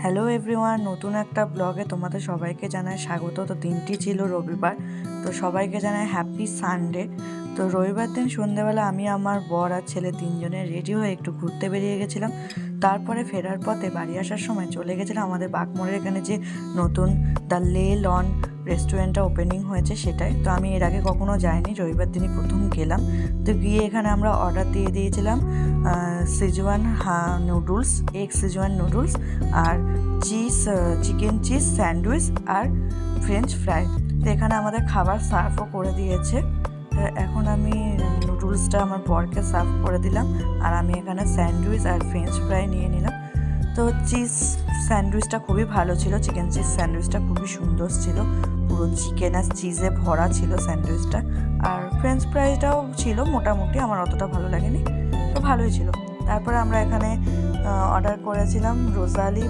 Hello everyone, নতুন একটা ব্লগে তোমাদের সবাইকে জানাই স্বাগত। তো দিনটি ছিল রবিবার, তো সবাইকে জানাই হ্যাপি সানডে। তো রবিবার দিন সন্ধ্যেবেলা আমি আমার বর আর ছেলে তিনজনে রেডি হয়ে একটু ঘুরতে বেরিয়ে গেছিলাম। তারপরে ফেরার পথে বাড়ি আসার সময় চলে গেছিলাম আমাদের বাগমোড়ের এখানে যে নতুন দ্য লে লন রেস্টুরেন্টটা ওপেনিং হয়েছে সেটাই। তো আমি এর আগে কখনো যাইনি, রবিবার দিনই প্রথম গেলাম। তো গিয়ে এখানে আমরা অর্ডার দিয়ে দিয়েছিলাম Szechuan noodles, egg Szechuan noodles আর চিকেন চিজ স্যান্ডউইচ আর ফ্রেঞ্চ ফ্রাই। তো এখানে আমাদের খাবার সার্ভও করে দিয়েছে। এখন আমি নুডলসটা আমার বরকে সার্ভ করে দিলাম, আর আমি এখানে স্যান্ডউইচ আর ফ্রেঞ্চ ফ্রাই নিয়ে নিলাম। তো চিজ স্যান্ডউইচটা খুবই ভালো ছিল, চিকেন চিজ স্যান্ডউইচটা খুবই সুন্দর ছিল, পুরো চিকেন আর চিজে ভরা ছিল স্যান্ডউইচটা। আর ফ্রেঞ্চ ফ্রাইটাও ছিল মোটামুটি, আমার অতটা ভালো লাগেনি, তো ভালোই ছিল। তারপরে আমরা এখানে অর্ডার করেছিলাম রোজালি